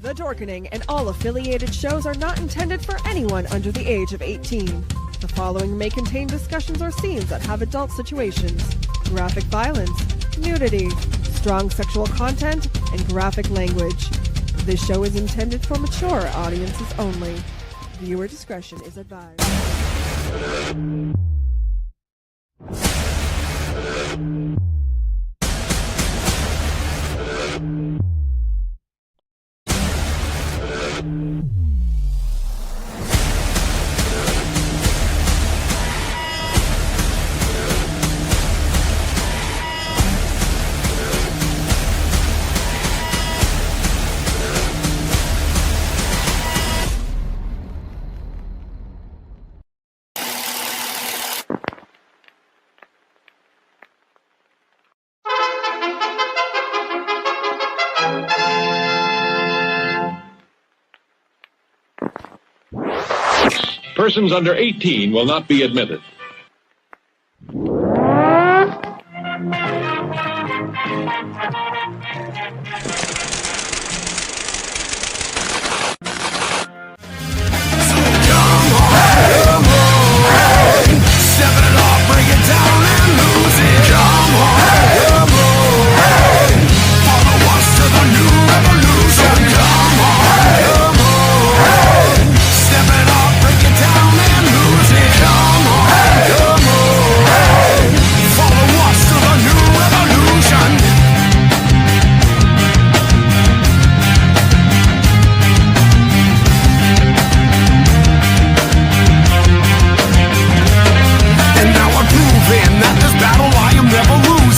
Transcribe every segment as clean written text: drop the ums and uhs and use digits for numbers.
The Dorkening and all affiliated shows are not intended for anyone under the age of 18. The following may contain discussions or scenes that have adult situations, graphic violence, nudity, strong sexual content, and graphic language. This show is intended for mature audiences only. Viewer discretion is advised. Persons under 18 will not be admitted.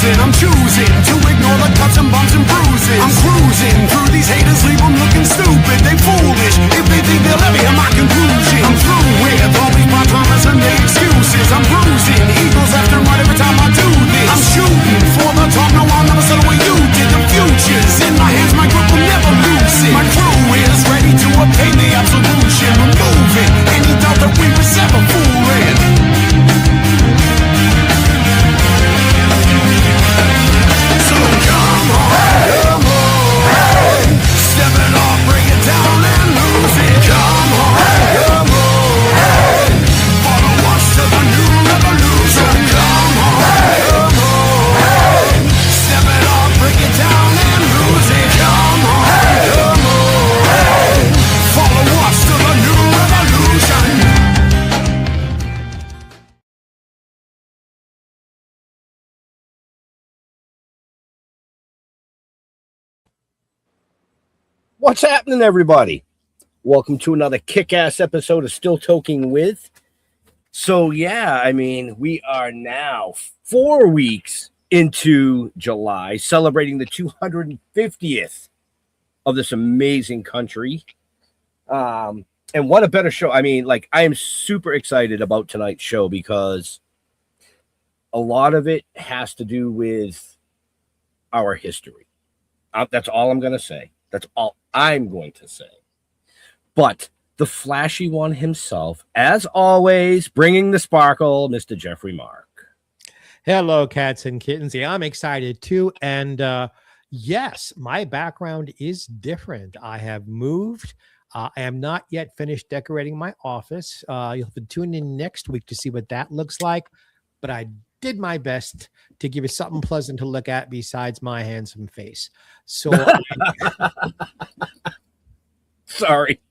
I'm choosing to ignore the cuts and bumps and bruises. I'm cruising through these haters, leave them looking stupid. They foolish if they think they'll ever hear my conclusion. I'm through with all these my promise and their excuses. I'm bruising eagles left and right every time I do this. I'm shooting for the top, no I'll never settle where you did. The future's in my hands, my grip will never lose it. My crew is ready to obtain the absolution, removing any doubt that we was ever fooling. What's happening, everybody? Welcome to another kick-ass episode of Still Toking with. So, yeah, I mean, we are now 4 weeks into July, celebrating the 250th of this amazing country. And what a better show. I mean, like, I am super excited about tonight's show because a lot of it has to do with our history. That's all I'm going to say. That's all I'm going to say. But the flashy one himself, as always, bringing the sparkle, Mr. Jeffrey Mark. Hello, cats and kittens. Yeah, I'm excited too. And yes, my background is different. I have moved. I am not yet finished decorating my office. You'll have to tune in next week to see what that looks like. But I did my best to give you something pleasant to look at besides my handsome face. So Sorry.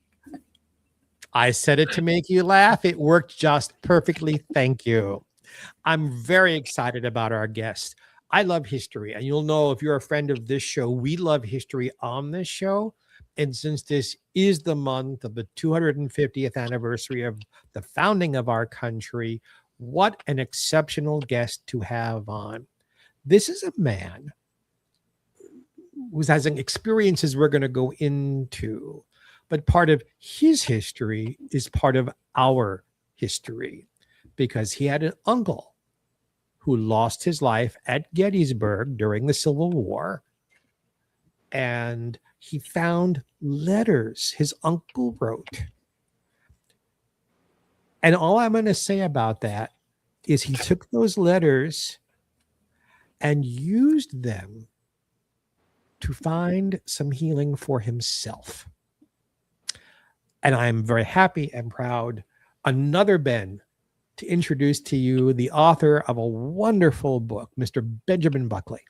I said it to make you laugh. It worked just perfectly. Thank you. I'm very excited about our guest. I love history, and you'll know if you're a friend of this show, we love history on this show. And since this is the month of the 250th anniversary of the founding of our country, what an exceptional guest to have on. This is a man who has experiences we're going to go into, but part of his history is part of our history because he had an uncle who lost his life at Gettysburg during the Civil War. And he found letters his uncle wrote. And all I'm going to say about that is he took those letters and used them to find some healing for himself. And I'm very happy and proud, another Ben, to introduce to you the author of a wonderful book, Mr. Benjamin Buckley.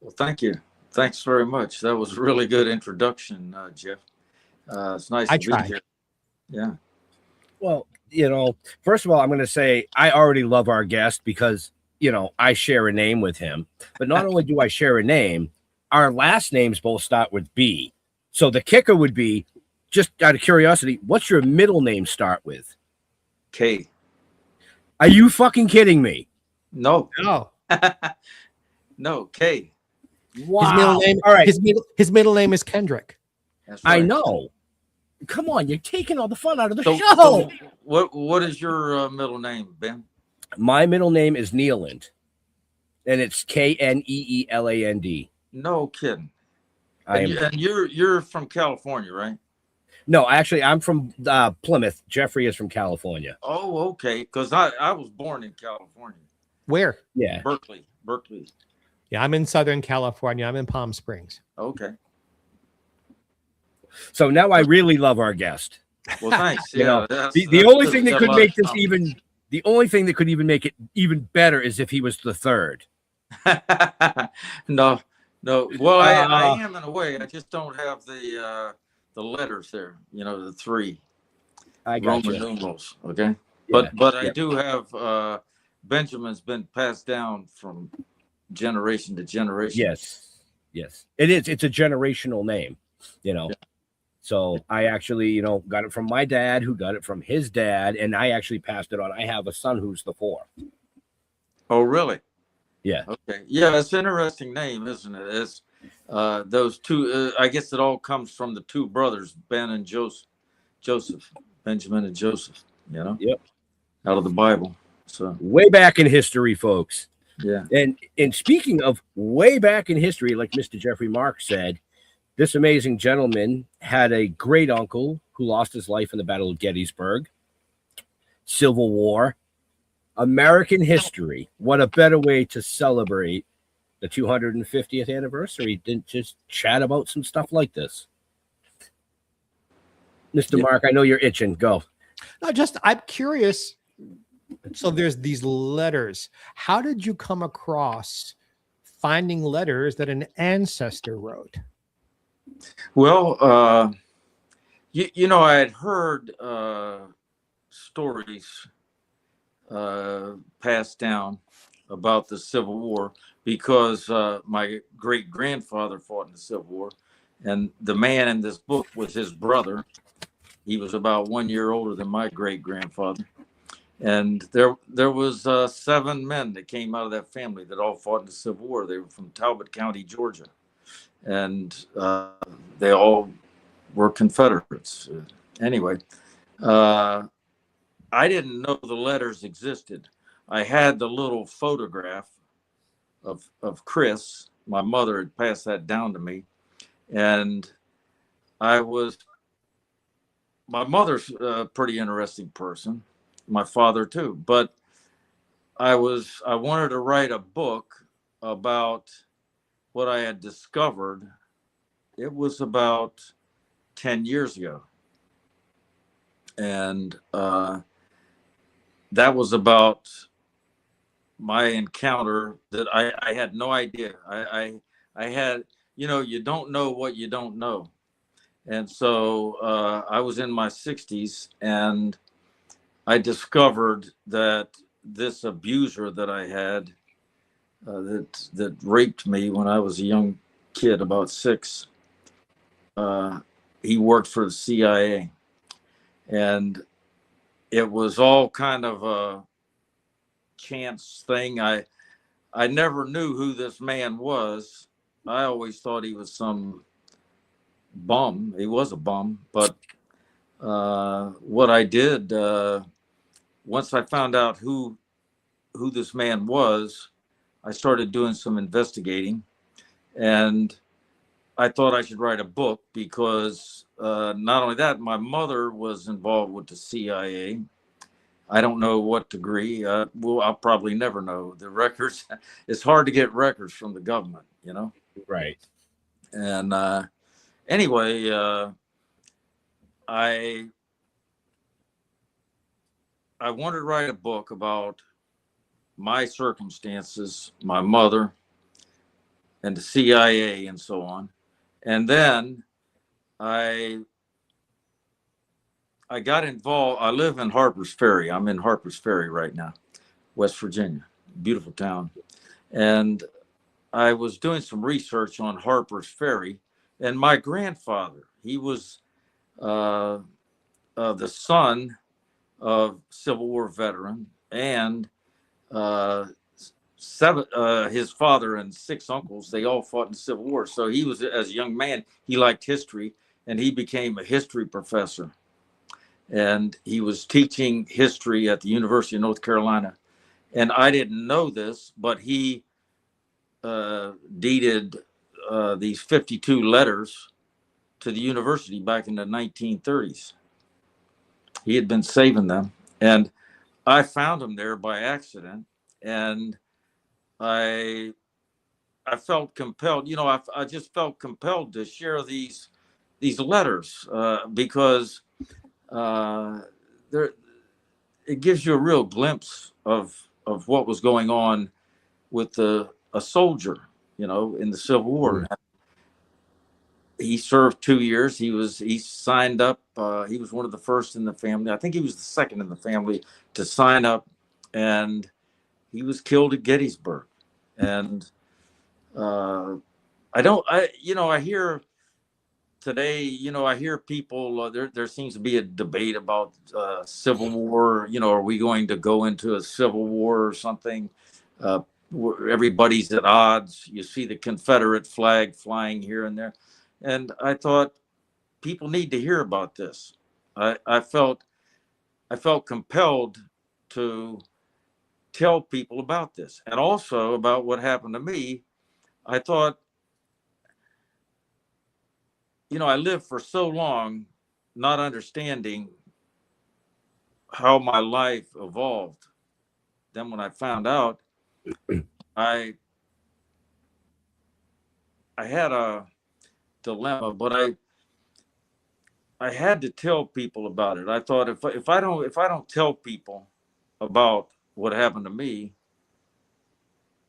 Well, thank you. Thanks very much. That was a really good introduction, Jeff. It's nice to be here. Yeah. Well, first of all, I'm going to say I already love our guest because, I share a name with him. But not only do I share a name, our last names both start with B. So the kicker would be, just out of curiosity, what's your middle name start with? K. Are you fucking kidding me? No. No. No, K. Wow. His middle name, all right. His middle name is Kendrick. That's right. I know. Come on, you're taking all the fun out of the show. So what is your middle name, Ben? My middle name is Neeland, and it's Kneeland. No kidding. And you're from California, right? No, actually, I'm from Plymouth. Jeffrey is from California. Oh, okay. Because I was born in California. Where? Yeah. Berkeley. Yeah, I'm in Southern California. I'm in Palm Springs. Okay. So now I really love our guest. Well, thanks. You Yeah. know, the only thing that could make this even. the only thing that could even make it even better is if he was the third. No. Well, I am in a way. I just don't have the letters there. The three I got Roman you. numerals. Okay. Yeah. But I do have Benjamin's been passed down from generation to generation. Yes. It is. It's a generational name. Yeah. So I actually, got it from my dad, who got it from his dad, and I actually passed it on. I have a son who's the fourth. Oh, really? Yeah. Okay. Yeah, it's an interesting name, isn't it? It's those two. I guess it all comes from the two brothers, Ben and Joseph, Benjamin and Joseph. Yep. Out of the Bible. So Way back in history, folks. yeah. And speaking of way back in history, like Mr. Jeffrey Mark said, this amazing gentleman had a great uncle who lost his life in the Battle of Gettysburg. Civil War. American history. What a better way to celebrate the 250th anniversary than just chat about some stuff like this. Mr. Mark, I know you're itching. Go. No, I'm curious. So there's these letters. How did you come across finding letters that an ancestor wrote? Well, I had heard stories passed down about the Civil War because my great grandfather fought in the Civil War, and the man in this book was his brother. He was about 1 year older than my great grandfather, and there was 7 men that came out of that family that all fought in the Civil War. They were from Talbot County, Georgia. And they all were Confederates. Anyway, I didn't know the letters existed. I had the little photograph of Chris. My mother had passed that down to me. And my mother's a pretty interesting person. My father too. But I wanted to write a book about what I had discovered. It was about 10 years ago. And that was about my encounter that I had no idea. I had, you don't know what you don't know. And so I was in my 60s and I discovered that this abuser that I had that raped me when I was a young kid, about 6. He worked for the CIA, and it was all kind of a chance thing. I never knew who this man was. I always thought he was some bum. He was a bum, but what I did once I found out who this man was, I started doing some investigating, and I thought I should write a book because not only that, my mother was involved with the CIA. I don't know what degree. Well, I'll probably never know the records. It's hard to get records from the government, Right. And anyway, I I wanted to write a book about my circumstances, my mother, and the CIA and so on. And then I got involved. I live in Harper's Ferry. I'm in Harper's Ferry right now, West Virginia, beautiful town. And I was doing some research on Harper's Ferry, and my grandfather, he was the son of Civil War veteran, and his father and 6 uncles, they all fought in the Civil War. So he was, as a young man, he liked history, and he became a history professor. And he was teaching history at the University of North Carolina. And I didn't know this, but he deeded these 52 letters to the university back in the 1930s. He had been saving them, and I found them there by accident. And I felt compelled, I just felt compelled to share these letters because it gives you a real glimpse of what was going on with a soldier, in the Civil War. Mm-hmm. He served 2 years. He signed up. He was one of the first in the family. I think he was the second in the family to sign up, and he was killed at Gettysburg. And I hear today, I hear people, there seems to be a debate about Civil War. Are we going to go into a Civil War or something? Where everybody's at odds. You see the Confederate flag flying here and there. And I thought people need to hear about this. I felt compelled to tell people about this, and also about what happened to me. I thought, I lived for so long not understanding how my life evolved. Then when I found out, I had a dilemma, but I had to tell people about it. I thought if I don't tell people about what happened to me,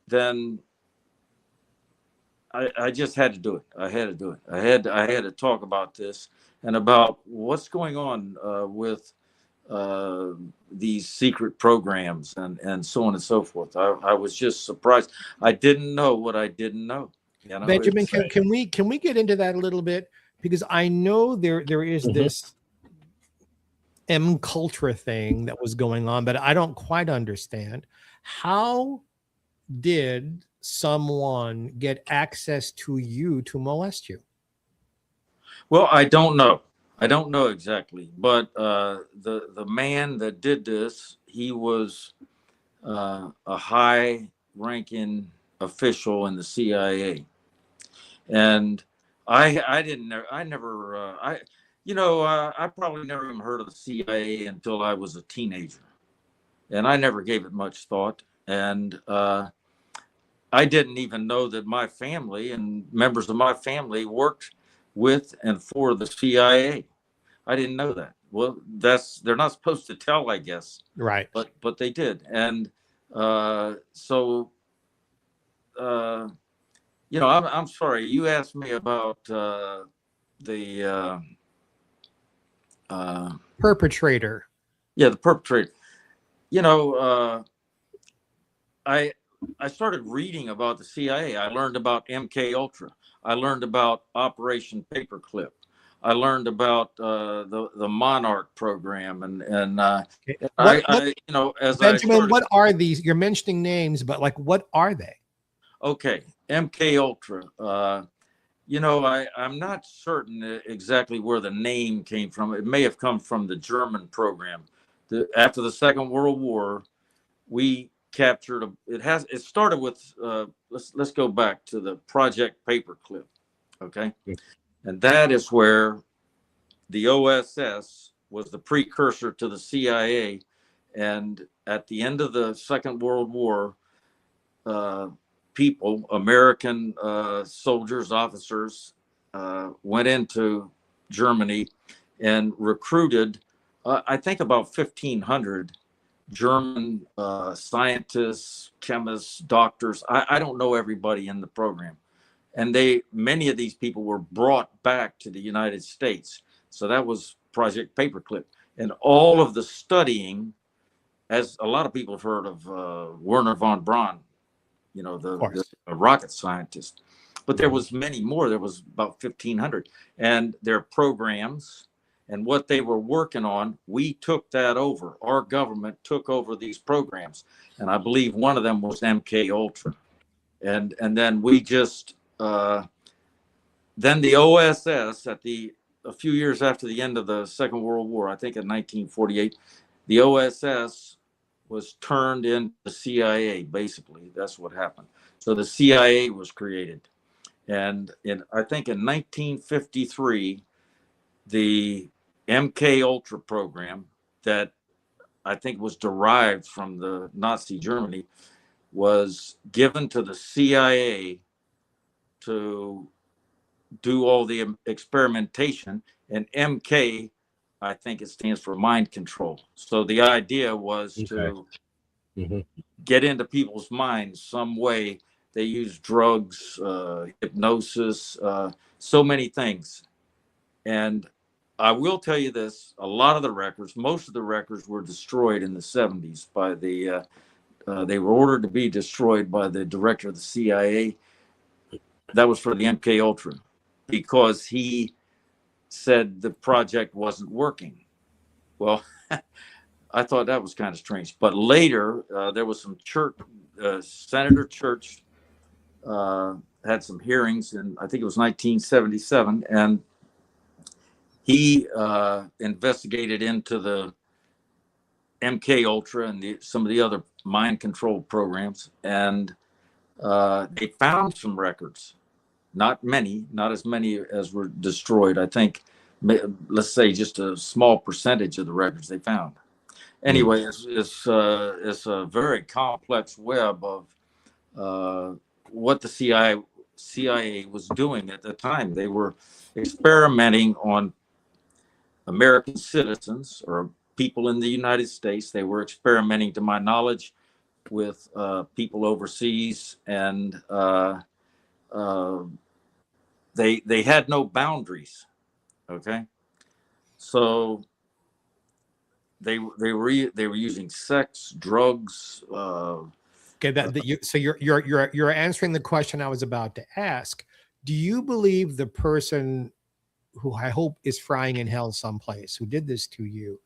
then I just had to do it. I had to do it. I had to talk about this and about what's going on with these secret programs and so on and so forth. I was just surprised. I didn't know what I didn't know. Benjamin, can we get into that a little bit? Because I know there is mm-hmm. this MKUltra thing that was going on, but I don't quite understand. How did someone get access to you to molest you? Well, I don't know. I don't know exactly, but the man that did this, he was a high-ranking official in the CIA, and I probably never even heard of the CIA until I was a teenager, and I never gave it much thought. And I didn't even know that my family and members of my family worked with and for the CIA. I didn't know that. Well, they're not supposed to tell, I guess. Right. But they did. And I'm sorry. You asked me about the perpetrator. Yeah, the perpetrator. I started reading about the CIA. I learned about MKUltra. I learned about Operation Paperclip. I learned about the Monarch program, Benjamin, what are these? You're mentioning names, but what are they? Okay, MKUltra. I'm not certain exactly where the name came from. It may have come from the German program. After the Second World War, we captured it started with let's go back to the Project Paperclip. Okay. And that is where the OSS was the precursor to the CIA. And at the end of the Second World War, American soldiers, officers, went into Germany and recruited, I think about 1,500 German scientists, chemists, doctors. I don't know everybody in the program. And many of these people were brought back to the United States. So that was Project Paperclip. And all of the studying, as a lot of people have heard of Werner von Braun, you know, the rocket scientist. But there was many more. There was about 1,500. And their programs and what they were working on, we took that over. Our government took over these programs. And I believe one of them was MKUltra. And then we just, then the OSS a few years after the end of the Second World War, I think in 1948, the OSS was turned into the CIA, basically. That's what happened. So the CIA was created. And I think in 1953, the MKUltra program that I think was derived from the Nazi Germany was given to the CIA to do all the experimentation. And MK, I think it stands for mind control. So the idea was to get into people's minds some way. They used drugs, hypnosis, so many things. And I will tell you this, a lot of the records, most of the records were destroyed in the 70s by they were ordered to be destroyed by the director of the CIA. That was for the MKUltra, because he said the project wasn't working. Well, I thought that was kind of strange. But later, there was some Senator Church had some hearings, and I think it was 1977, and he investigated into the MKUltra and some of the other mind control programs, and they found some records. Not many, not as many as were destroyed. I think, let's say, just a small percentage of the records they found. Anyway, it's a very complex web of what the CIA was doing at the time. They were experimenting on American citizens or people in the United States. They were experimenting, to my knowledge, with people overseas, and they had no boundaries. Okay, so they were using sex, drugs. Okay, so you're answering the question I was about to ask. Do you believe the person who I hope is frying in hell someplace, who did this to you,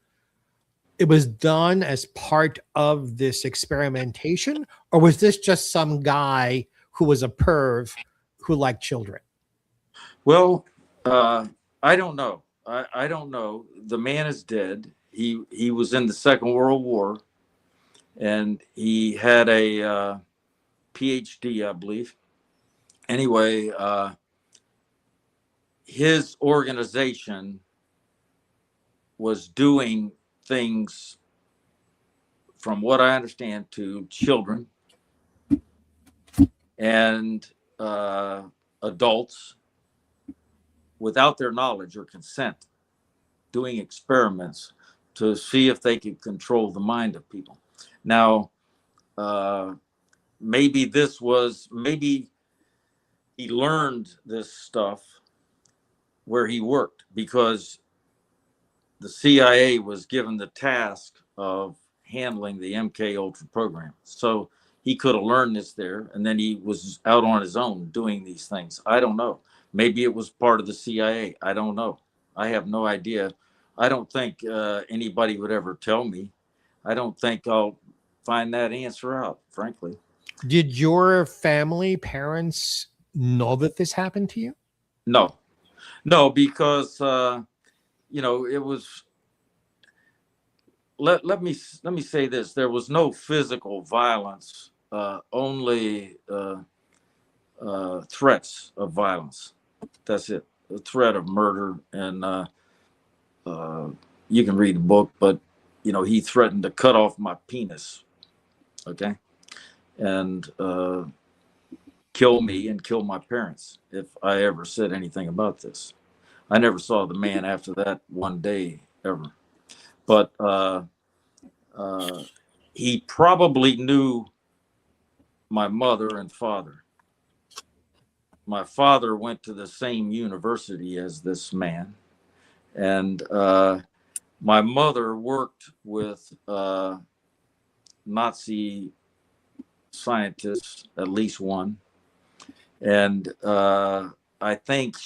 it was done as part of this experimentation, or was this just some guy who was a perv who liked children? Well, I don't know. I don't know. The man is dead. He was in the Second World War, and he had a PhD, I believe. Anyway, his organization was doing things, from what I understand, to children and adults without their knowledge or consent, doing experiments to see if they could control the mind of people. Now, maybe he learned this stuff where he worked, because the CIA was given the task of handling the MKUltra program. So he could have learned this there, and then he was out on his own doing these things. I don't know. Maybe it was part of the CIA. I don't know. I have no idea. I don't think anybody would ever tell me. I don't think I'll find that answer out, frankly. Did your family, parents, know that this happened to you? No, because it was. Let me say this: there was no physical violence, only threats of violence. That's it. A threat of murder, and you can read the book, but he threatened to cut off my penis. Okay, and kill me and kill my parents if I ever said anything about this. I never saw the man after that one day ever. But he probably knew my mother and father. My father went to the same university as this man, and my mother worked with Nazi scientists, at least one, and I think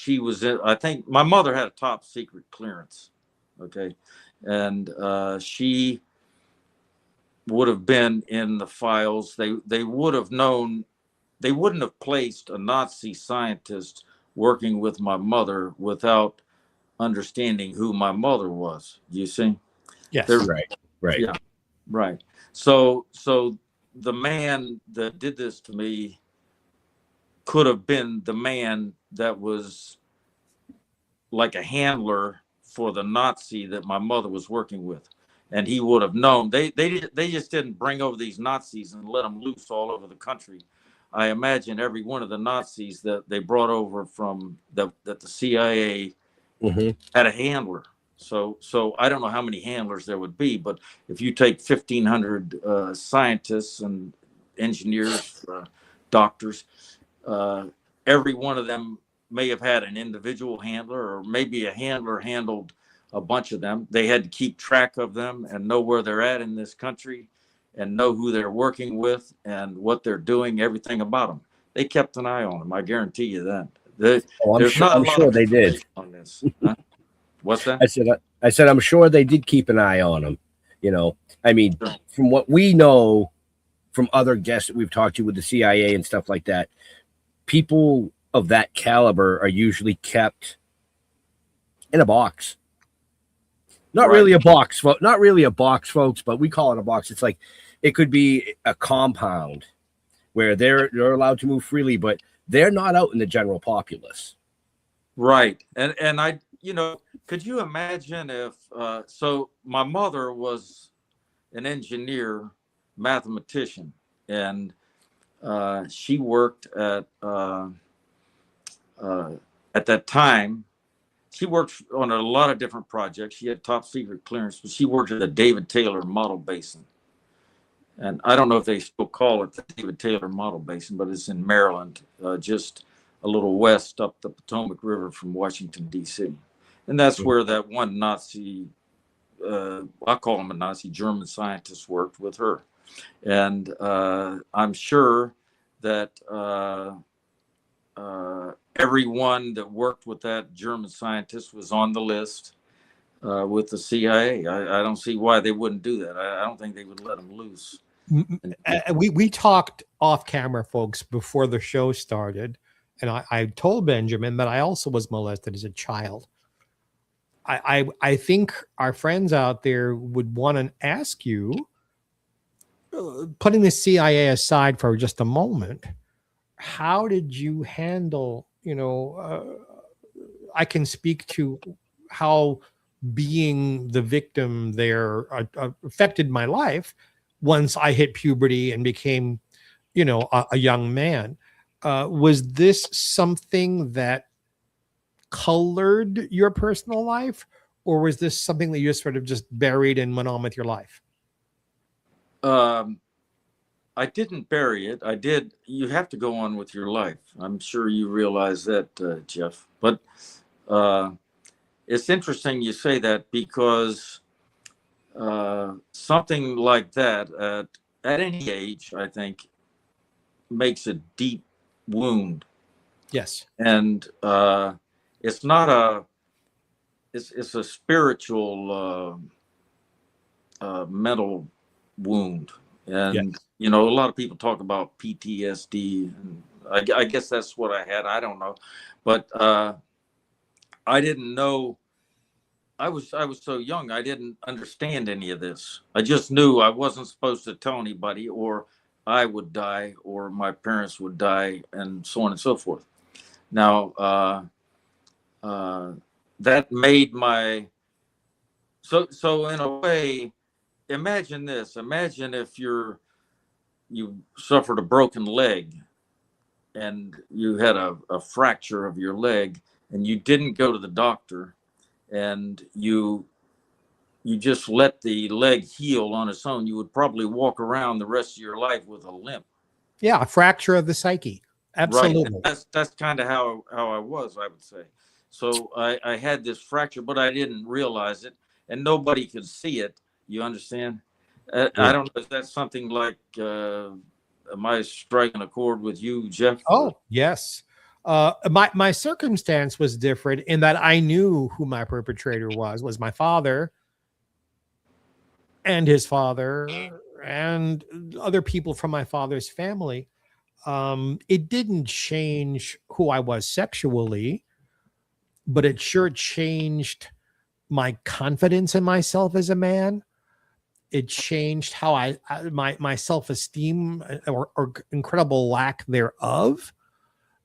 I think my mother had a top secret clearance, okay, and she would have been in the files. They would have known. They wouldn't have placed a Nazi scientist working with my mother without understanding who my mother was. You see? Yes. Right. Yeah. Right. So the man that did this to me could have been the man that was like a handler for the Nazi that my mother was working with. And he would have known. They just didn't bring over these Nazis and let them loose all over the country. I imagine every one of the Nazis that they brought over from that the CIA had a handler. So I don't know how many handlers there would be, but if you take 1,500 scientists and engineers, doctors, every one of them may have had an individual handler, or maybe a handler handled a bunch of them. They had to keep track of them and know where they're at in this country and know who they're working with and what they're doing, everything about them. They kept an eye on them. I guarantee you that. I'm sure they did. On this. Huh? What's that? I said, I'm sure they did keep an eye on them. You know, I mean, from what we know from other guests that we've talked to with the CIA and stuff like that, people of that caliber are usually kept in a box. Not really a box, folks, but we call it a box. It's like it could be a compound where they're allowed to move freely, but they're not out in the general populace. Right. And I, could you imagine if, so my mother was an engineer, mathematician, and she worked at that time, she worked on a lot of different projects. She had top secret clearance, but she worked at the David Taylor Model Basin. And I don't know if they still call it the David Taylor Model Basin, but it's in Maryland, just a little west up the Potomac River from Washington, D.C. And that's where that one Nazi, I call him a Nazi, German scientist worked with her. And I'm sure that everyone that worked with that German scientist was on the list with the CIA. I don't see why they wouldn't do that. I don't think they would let them loose. We talked off camera, folks, before the show started, and I told Benjamin that I also was molested as a child. I think our friends out there would want to ask you, putting the CIA aside for just a moment, how did you handle, I can speak to how being the victim there affected my life once I hit puberty and became, a young man. Was this something that colored your personal life, or was this something that you sort of just buried and went on with your life? I didn't bury it. I did. You have to go on with your life. I'm sure you realize that, Jeff. But it's interesting you say that, because something like that at any age, I think, makes a deep wound. Yes. And it's not it's a spiritual, mental wound. And, a lot of people talk about PTSD. And I guess that's what I had. I don't know. But I didn't know. I was so young. I didn't understand any of this. I just knew I wasn't supposed to tell anybody, or I would die, or my parents would die, and so on and so forth. Now, that made my, so in a way, imagine this. Imagine if you suffered a broken leg and you had a fracture of your leg, and you didn't go to the doctor, and you you just let the leg heal on its own, you would probably walk around the rest of your life with a limp. Yeah, a fracture of the psyche. Absolutely. Right. That's kind of how I was, I would say. So I had this fracture, but I didn't realize it, and nobody could see it. You understand? I don't know if that's something like, am I striking a chord with you, Jeff? Oh, yes. My circumstance was different in that I knew who my perpetrator was my father and his father and other people from my father's family. It didn't change who I was sexually, but it sure changed my confidence in myself as a man. It changed how my self-esteem or incredible lack thereof,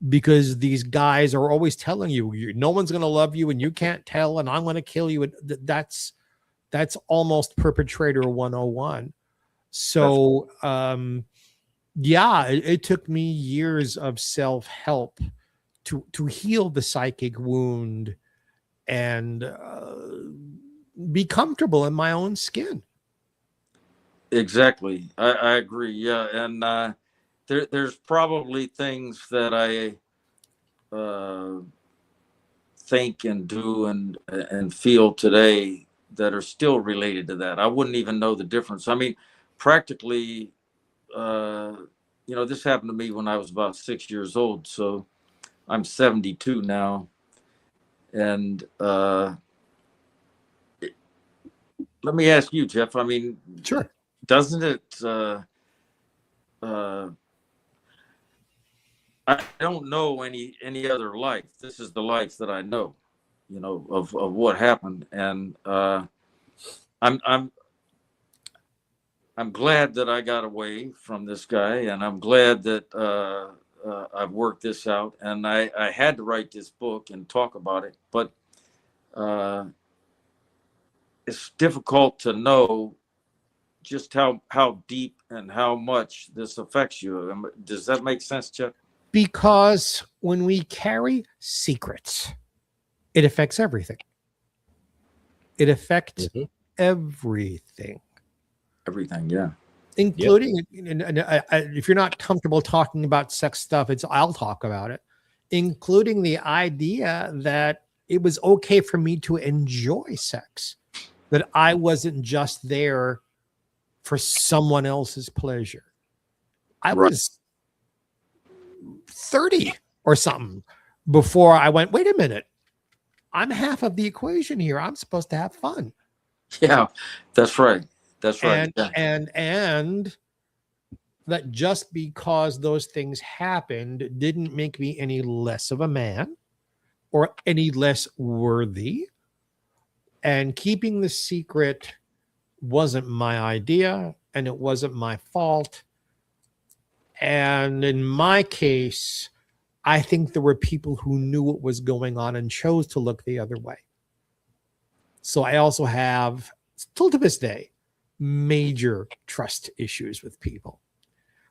because these guys are always telling you, no one's going to love you and you can't tell, and I'm going to kill you. And that's almost perpetrator 101. So, yeah, it took me years of self-help to heal the psychic wound and be comfortable in my own skin. Exactly. I agree. Yeah. And there's probably things that I think and do and feel today that are still related to that. I wouldn't even know the difference. I mean, practically, this happened to me when I was about 6 years old. So I'm 72 now. And let me ask you, Jeff, I mean, Sure. Doesn't it, I don't know any other life. This is the life that I know, of what happened. And I'm glad that I got away from this guy, and I'm glad that I've worked this out, and I had to write this book and talk about it, but it's difficult to know just how deep and how much this affects you. Does that make sense, Chuck? Because when we carry secrets, it affects everything. It affects everything. Everything, yeah. Including, and if you're not comfortable talking about sex stuff, I'll talk about it, including the idea that it was okay for me to enjoy sex, that I wasn't just there for someone else's pleasure. I was 30 or something before I went, wait a minute, I'm half of the equation here. I'm supposed to have fun. Yeah, that's right. That's right. And that just because those things happened didn't make me any less of a man or any less worthy. And keeping the secret wasn't my idea, and it wasn't my fault. And in my case, I think there were people who knew what was going on and chose to look the other way. So I also have, still to this day, major trust issues with people,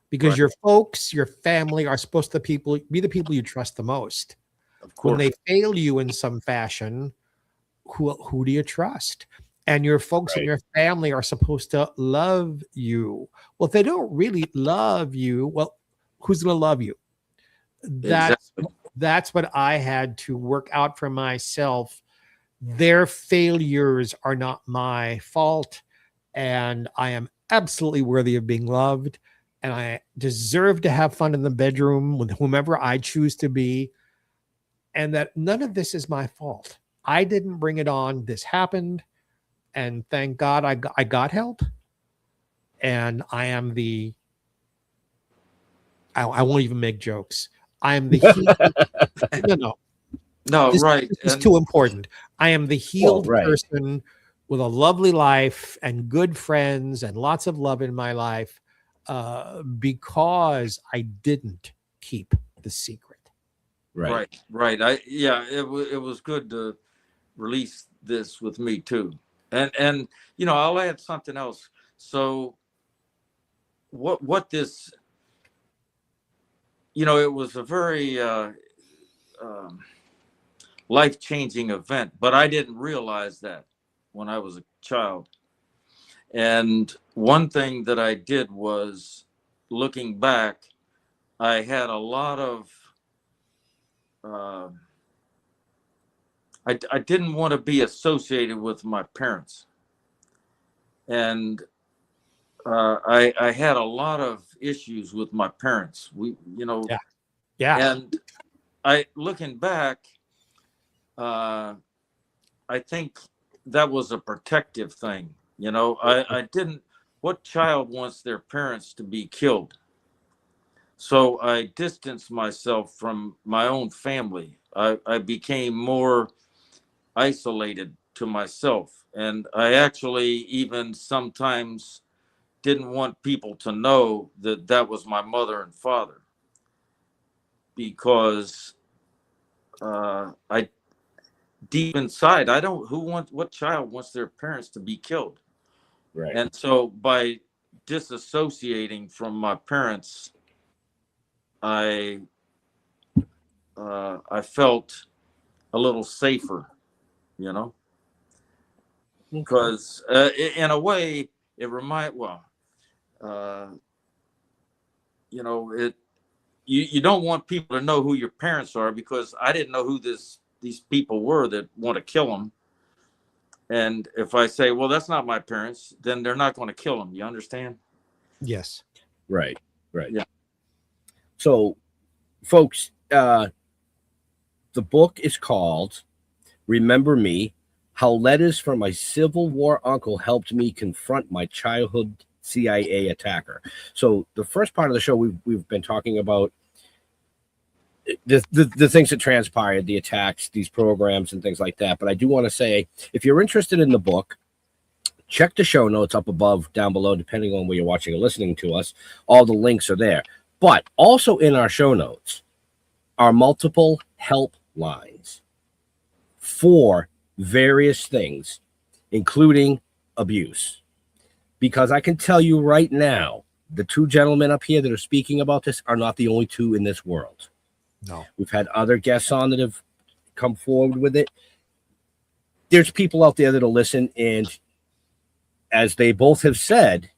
because your folks, your family are supposed to be the people you trust the most. Of course. When they fail you in some fashion, who do you trust? And your folks and your family are supposed to love you. Well, if they don't really love you, well, who's going to love you? That's what I had to work out for myself. Their failures are not my fault, and I am absolutely worthy of being loved, and I deserve to have fun in the bedroom with whomever I choose to be, and that none of this is my fault. I didn't bring it on. This happened, and thank God I got help, and I am I won't even make jokes. I am the No, right. This is too important. I am the healed person with a lovely life and good friends and lots of love in my life, because I didn't keep the secret. Right. It was good to release this with me too. And I'll add something else. So what this, it was a very life-changing event, but I didn't realize that. when I was a child. And one thing that I did was, looking back, I had a lot of, I didn't want to be associated with my parents. And I had a lot of issues with my parents. Yeah. And looking back, I think that was a protective thing. I didn't, what child wants their parents to be killed? So I distanced myself from my own family. I became more isolated to myself. And I actually even sometimes didn't want people to know that that was my mother and father, because I deep inside, I don't, what child wants their parents to be killed? Right. And so by disassociating from my parents, I felt a little safer, because in a way it you don't want people to know who your parents are, because I didn't know who these people were that want to kill them. And if I say, well, that's not my parents, then they're not going to kill them. You understand? Yes. Right. Yeah. So, folks, the book is called Remember Me: How Letters from My Civil War Uncle Helped Me Confront My Childhood CIA Attacker. So the first part of the show, we've been talking about the things that transpired, the attacks, these programs and things like that. But I do want to say, if you're interested in the book, check the show notes up above, down below, depending on where you're watching or listening to us. All the links are there. But also in our show notes are multiple helplines for various things, including abuse. Because I can tell you right now, the two gentlemen up here that are speaking about this are not the only two in this world. No. We've had other guests on that have come forward with it. There's people out there that'll listen, and as they both have said,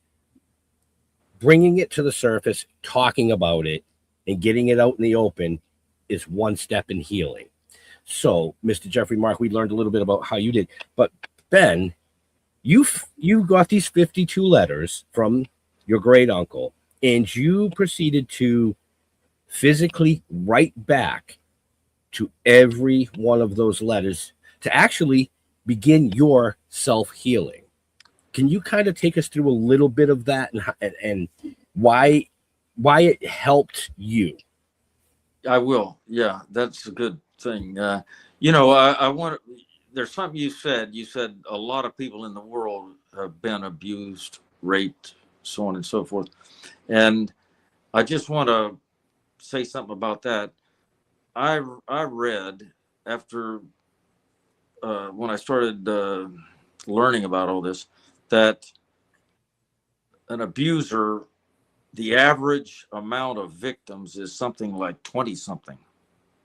bringing it to the surface, talking about it, and getting it out in the open is one step in healing. So, Mr. Jeffrey Mark, we learned a little bit about how you did. But, Ben, you got these 52 letters from your great uncle, and you proceeded to physically write back to every one of those letters to actually begin your self-healing. Can you kind of take us through a little bit of that and why it helped you? I will. Yeah, that's a good thing. I want to, there's something you said. You said a lot of people in the world have been abused, raped, so on and so forth. And I just want to say something about that. I read after when I started learning about all this, that an abuser, the average amount of victims is something like 20 something.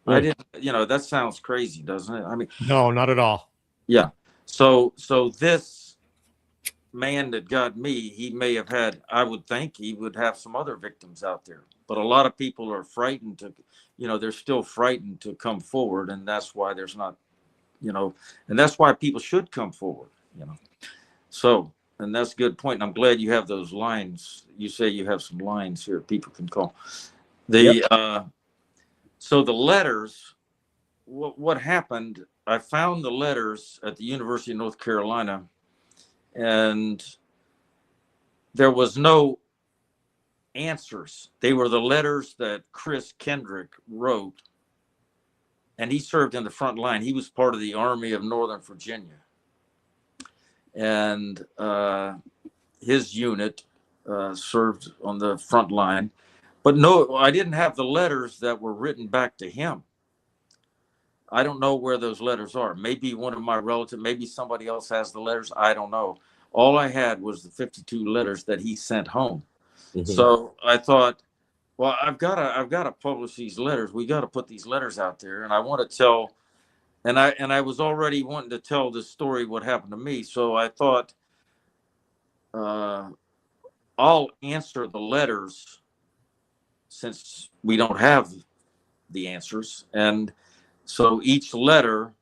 I didn't, that sounds crazy, doesn't it? I mean, No, not at all. Yeah. So this man that got me, he may have had, I would think he would have some other victims out there, but a lot of people are frightened to, they're still frightened to come forward. And that's why there's not, and that's why people should come forward, So, and that's a good point. And I'm glad you have those lines. You say you have some lines here people can call. So the letters, what happened, I found the letters at the University of North Carolina, and there was no answers. They were the letters that Chris Kendrick wrote, and he served in the front line. He was part of the Army of Northern Virginia. And his unit served on the front line. But no, I didn't have the letters that were written back to him. I don't know where those letters are. Maybe one of my relatives, maybe somebody else has the letters. I don't know. All I had was the 52 letters that he sent home. Mm-hmm. So I thought, well, I've got to publish these letters. We got to put these letters out there. And I want to tell I was already wanting to tell this story, what happened to me. So I thought, I'll answer the letters since we don't have the answers. And so each letter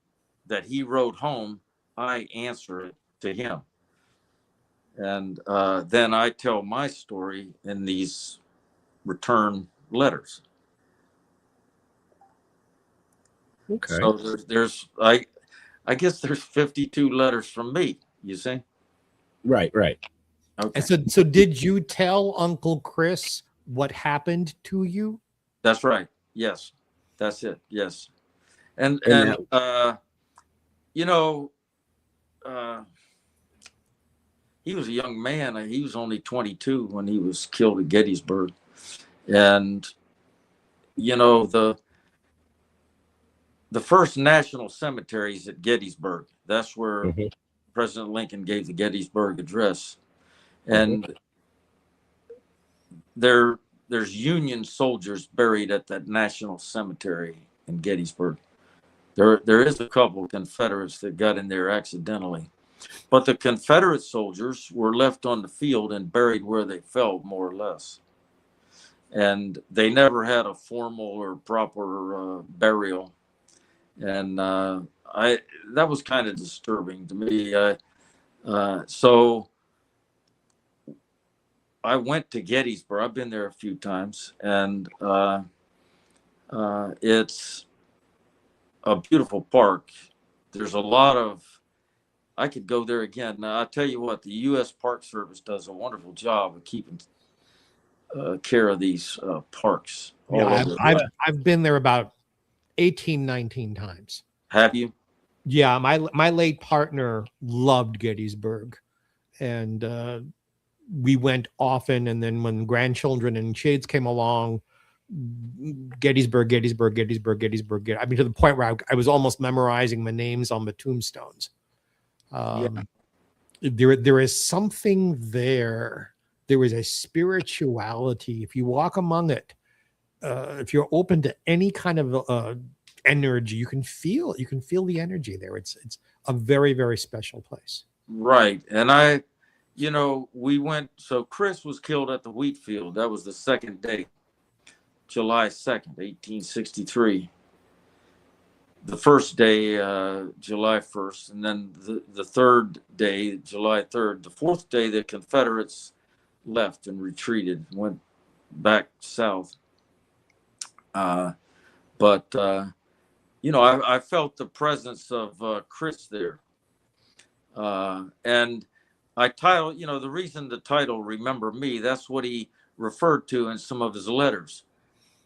that he wrote home, I answer it to him. And then I tell my story in these return letters. Okay. So I guess there's 52 letters from me, you see? Right. Okay. And so did you tell Uncle Chris what happened to you? That's right. Yes. That's it. Yes. And you know, he was a young man. He was only 22 when he was killed at Gettysburg. And, you know, the first national cemetery is at Gettysburg. That's where President Lincoln gave the Gettysburg Address. And there's Union soldiers buried at that national cemetery in Gettysburg. There is a couple of Confederates that got in there accidentally. But the Confederate soldiers were left on the field and buried where they fell, more or less. And they never had a formal or proper burial. And that was kind of disturbing to me. So I went to Gettysburg. I've been there a few times, and it's a beautiful park. There's a lot of, I could go there again. Now, I tell you what, the U.S. Park Service does a wonderful job of keeping care of these parks. Yeah, I've been there about 18, 19 times. Have you? Yeah, my late partner loved Gettysburg, and we went often. And then when grandchildren and kids came along, Gettysburg. I mean, to the point where I was almost memorizing the names on the tombstones. There is something there. There is a spirituality. If you walk among it, if you're open to any kind of energy, you can feel the energy there. It's a very, very special place. Right. And we went, so Chris was killed at the wheat field. That was the second day, July 2nd, 1863. The first day, July 1st, and then the third day, July 3rd. The fourth day, the Confederates left and retreated, went back south. But I felt the presence of Chris there. And I titled, the reason the title Remember Me, that's what he referred to in some of his letters.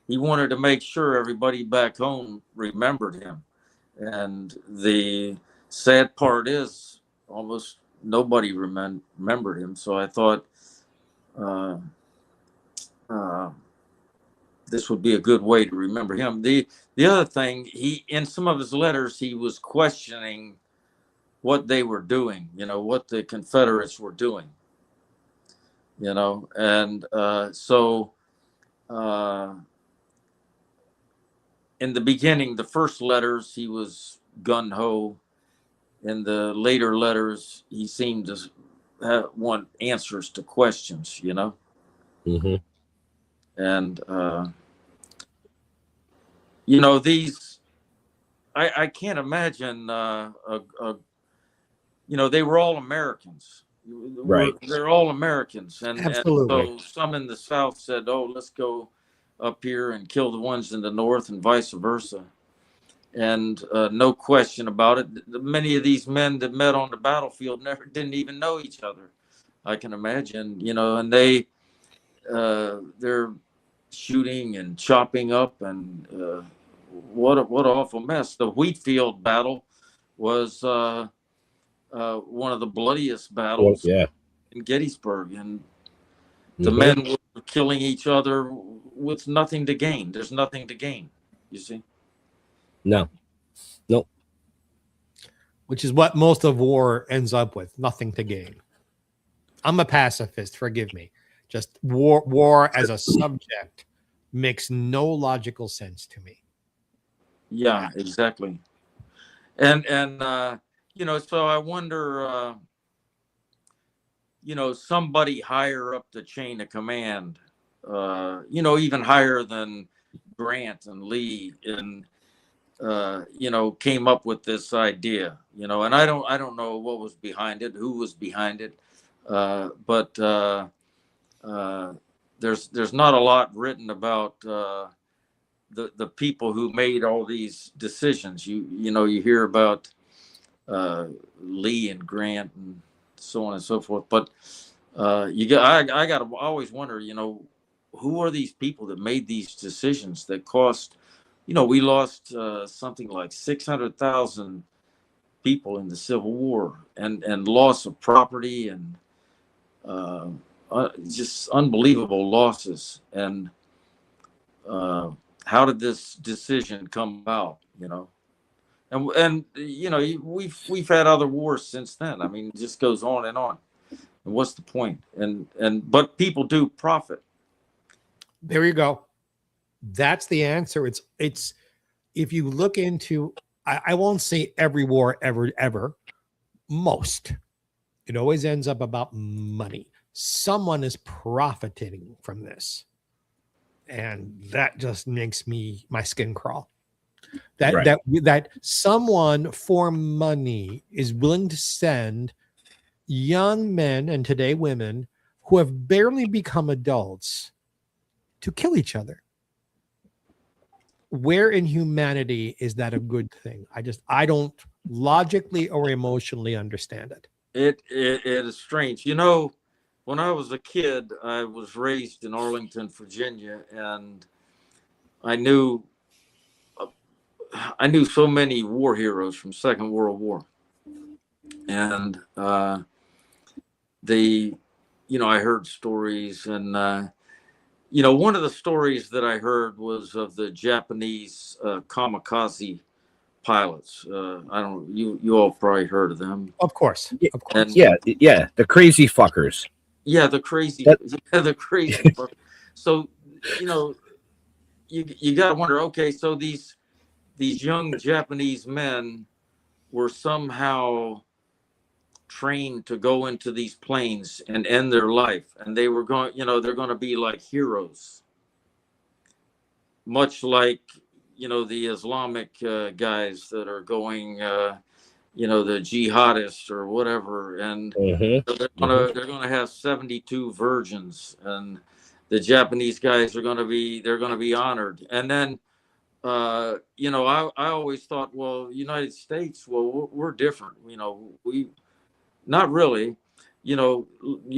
He wanted to make sure everybody back home remembered him. And the sad part is almost nobody remembered him. So I thought this would be a good way to remember him. The other thing, in some of his letters, he was questioning what they were doing, what the Confederates were doing, and so in the beginning, the first letters, he was gung-ho. In the later letters, he seemed to want answers to questions, And, these, I can't imagine, they were all Americans. Right. They're all Americans. And Absolutely. so some in the South said, oh, let's go up here and kill the ones in the North and vice versa. And no question about it. Many of these men that met on the battlefield didn't even know each other. I can imagine, and they're shooting and chopping up, and what an awful mess. The Wheatfield battle was one of the bloodiest battles in Gettysburg, and the men were killing each other with nothing to gain. There's nothing to gain, you see. No. Which is what most of war ends up with, nothing to gain. I'm a pacifist, forgive me. Just war as a subject makes no logical sense to me. Yeah, exactly. And so I wonder, somebody higher up the chain of command, even higher than Grant and Lee, and came up with this idea, and I don't know what was behind it, who was behind it, but there's not a lot written about the people who made all these decisions. You hear about Lee and Grant and so on and so forth, but I got to always wonder, who are these people that made these decisions that cost, we lost something like 600,000 people in the Civil War, and loss of property, and just unbelievable losses. And how did this decision come about? And we've had other wars since then. I mean, it just goes on and on. And what's the point? But people do profit. There you go. That's the answer. It's if you look into, I won't say every war ever, most, it always ends up about money. Someone is profiting from this. And that just makes my skin crawl. That someone for money is willing to send young men, and today women, who have barely become adults to kill each other. Where in humanity is that a good thing? I don't logically or emotionally understand it. It is strange. When I was a kid, I was raised in Arlington, Virginia, and I knew so many war heroes from Second World War. And I heard stories, and one of the stories that I heard was of the Japanese kamikaze pilots. I don't. You all probably heard of them. Of course. Of course. And, yeah, the crazy fuckers. Yeah, the crazy. The crazy. Fuckers. So you got to wonder. Okay, so these young Japanese men were somehow trained to go into these planes and end their life, and they were going, they're going to be like heroes, much like the Islamic guys that are going, the jihadists or whatever, and they're gonna have 72 virgins, and the Japanese guys are going to be honored. And then I always thought, well, United States, well, we're different. We not really. You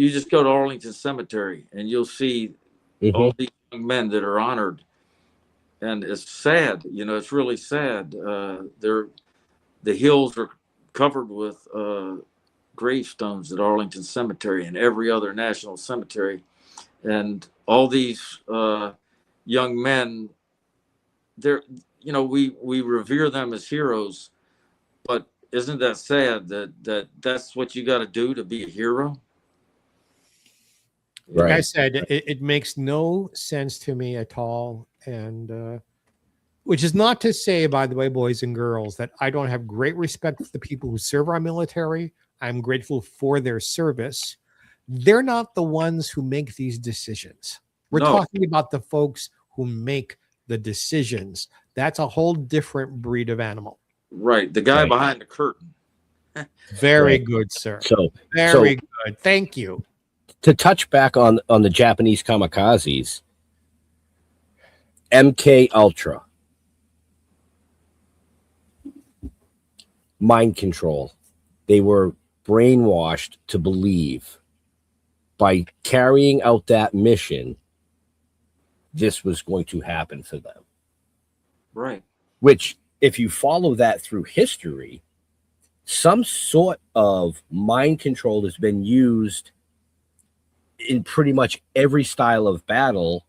just go to Arlington Cemetery and you'll see all these young men that are honored, and it's sad. It's really sad. The hills are covered with gravestones at Arlington Cemetery and every other national cemetery, and all these young men. We revere them as heroes, but isn't that sad that's what you got to do to be a hero? Right. Like I said, it makes no sense to me at all. And which is not to say, by the way, boys and girls, that I don't have great respect for the people who serve our military. I'm grateful for their service. They're not the ones who make these decisions. We're talking about the folks who make the decisions. That's a whole different breed of animal. Right. The guy behind the curtain. Very good, sir. Very good. Thank you. To touch back on the Japanese kamikazes, MKUltra, mind control. They were brainwashed to believe by carrying out that mission, this was going to happen for them. Right. Which, if you follow that through history, some sort of mind control has been used in pretty much every style of battle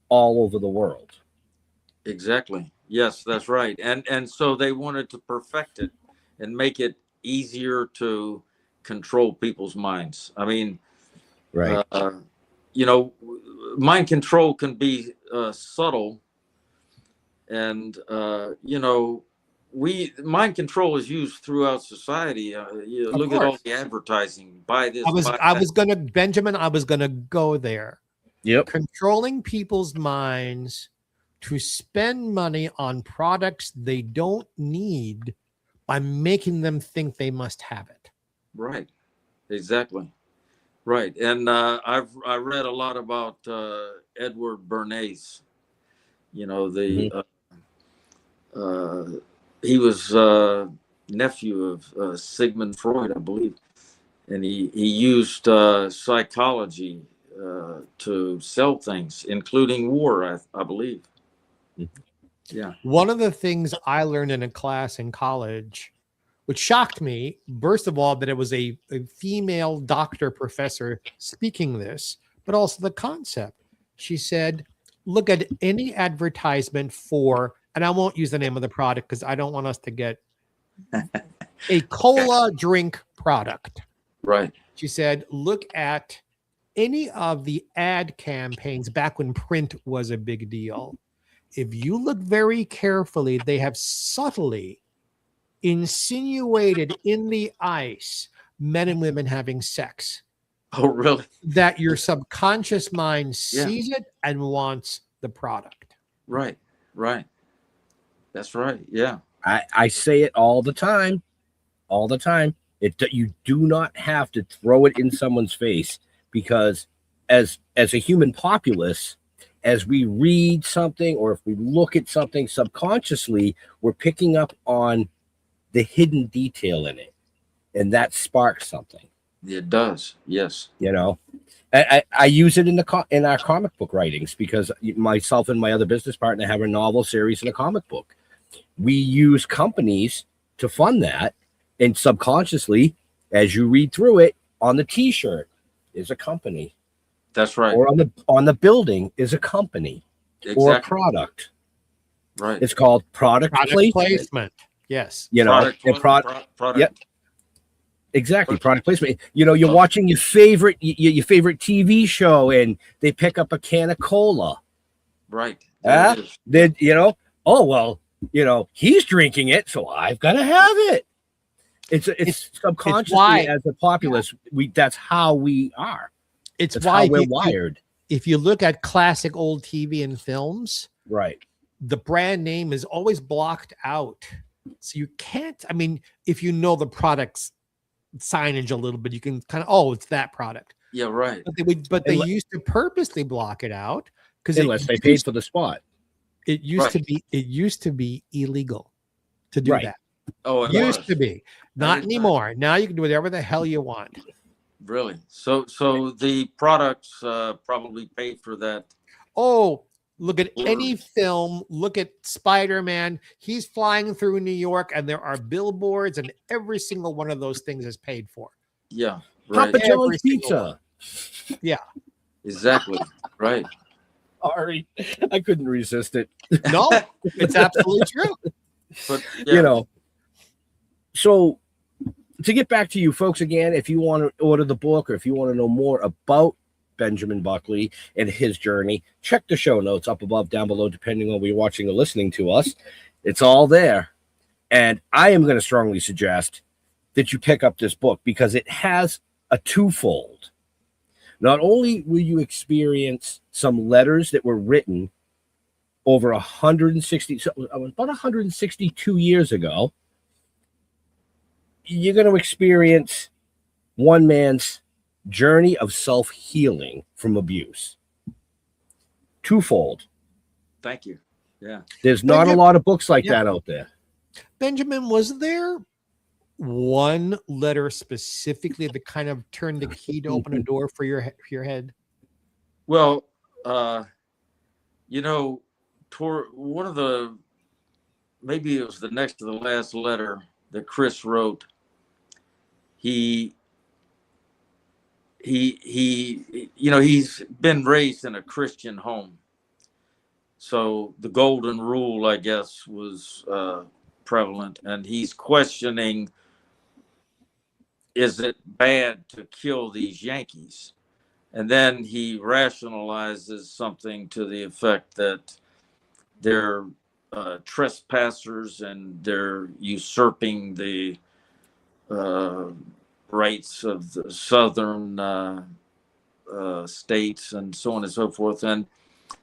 all over the world. Exactly. Yes, that's right. And so they wanted to perfect it and make it easier to control people's minds. I mean, right. Mind control can be subtle. And, mind control is used throughout society. You look at all the advertising. Buy this. I was gonna Benjamin. I was gonna go there. Yep. Controlling people's minds to spend money on products they don't need by making them think they must have it. Right. Exactly. Right. And I read a lot about Edward Bernays. You know, he was nephew of Sigmund Freud, I believe, and he used psychology to sell things, including war, I believe. Yeah. One of the things I learned in a class in college, which shocked me, first of all, that it was a female doctor professor speaking this, but also the concept. She said, look at any advertisement for, and I won't use the name of the product because I don't want us to get a cola drink product. Right. She said, look at any of the ad campaigns back when print was a big deal. If you look very carefully, they have subtly insinuated in the ice men and women having sex. Oh, really? That your subconscious mind sees it and wants the product. Right. Right. That's right. Yeah. I say it all the time. All the time. You do not have to throw it in someone's face, because as a human populace, as we read something or if we look at something subconsciously, we're picking up on the hidden detail in it, and that sparks something. It does. Yes. You know, I use it in our comic book writings, because myself and my other business partner have a novel series and a comic book. We use companies to fund that, and subconsciously, as you read through it, on the T-shirt is a company. That's right. Or on the building is a company. Exactly. Or a product. Right. It's called product placement. Yes. You know, product. Yep. Exactly. Product placement. You know, you're watching your favorite TV show, and they pick up a can of cola. Right. Then, you know, oh, well, you know, he's drinking it, so I've got to have it. It's subconsciously, as a populace, that's how we are. That's why we're wired. If you look at classic old TV and films, right, the brand name is always blocked out. So you can't, I mean, if you know the product's signage a little bit, you can kind of, oh, it's that product. Yeah, right. But they used to purposely block it out, because unless they paid for the spot. It used to be illegal to do that. Oh, it used to be. Not anymore. Now you can do whatever the hell you want. Really? So the products probably pay for that. Oh, look at any film. Look at Spider-Man. He's flying through New York, and there are billboards, and every single one of those things is paid for. Yeah. Right. Papa John's Pizza. Yeah. Exactly. Right. Sorry, I couldn't resist it. No, it's absolutely true. But you know, so to get back to you folks again, if you want to order the book, or if you want to know more about Benjamin Buckley and his journey, check the show notes up above, down below, depending on where you're watching or listening to us. It's all there. And I am going to strongly suggest that you pick up this book, because it has a twofold. Not only will you experience some letters that were written over 162 years ago, you're going to experience one man's journey of self-healing from abuse. Twofold. Thank you. Yeah. There's not a lot of books like that out there. Benjamin, was there one letter specifically that kind of turned the key to open a door for your head? Well, you know, one of the, maybe it was the next to the last letter that Chris wrote. He you know, he's been raised in a Christian home, so the golden rule, I guess, was prevalent, and he's questioning, is it bad to kill these Yankees? And then he rationalizes something to the effect that they're trespassers, and they're usurping the rights of the southern states and so on and so forth. And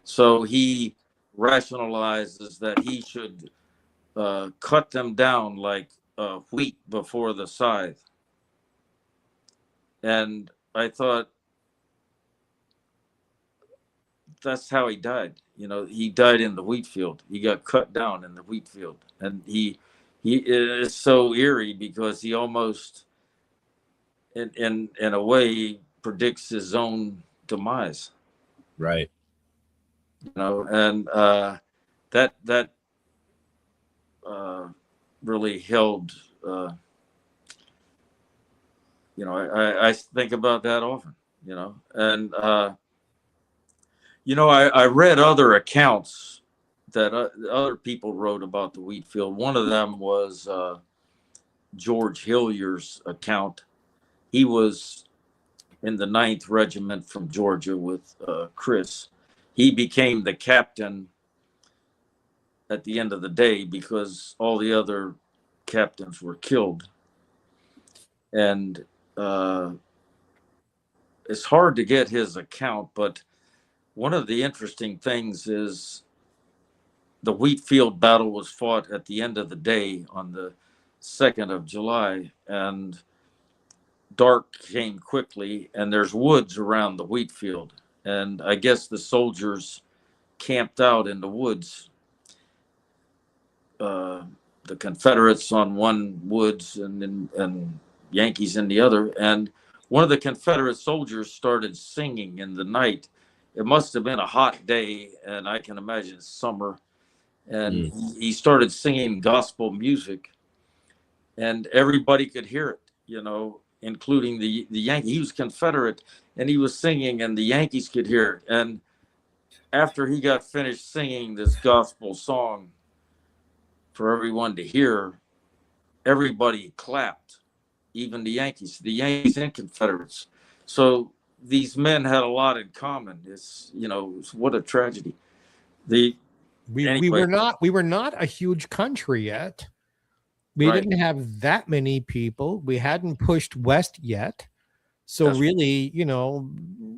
so he rationalizes that he should cut them down like wheat before the scythe. And I thought, that's how he died. You know, he died in the wheat field. He got cut down in the wheat field. And he is so eerie because he almost, in a way, predicts his own demise. Right. You know, and that really held. You know, I think about that often. You know, and you know, I read other accounts that other people wrote about the wheat field. One of them was George Hillier's account. He was in the 9th Regiment from Georgia with Chris. He became the captain at the end of the day because all the other captains were killed. And it's hard to get his account, but one of the interesting things is the Wheatfield battle was fought at the end of the day on the 2nd of July, and dark came quickly, and there's woods around the wheat field. And I guess the soldiers camped out in the woods, the Confederates on one woods and Yankees in the other. And one of the Confederate soldiers started singing in the night. It must have been a hot day, and I can imagine summer. And he started singing gospel music, and everybody could hear it, you know, including the Yankees. He was Confederate, and he was singing, and the Yankees could hear it. And after he got finished singing this gospel song for everyone to hear, everybody clapped, even the Yankees and Confederates. So these men had a lot in common. It's, you know, what a tragedy. We were not a huge country yet. We didn't have that many people. We hadn't pushed west yet. So really, you know,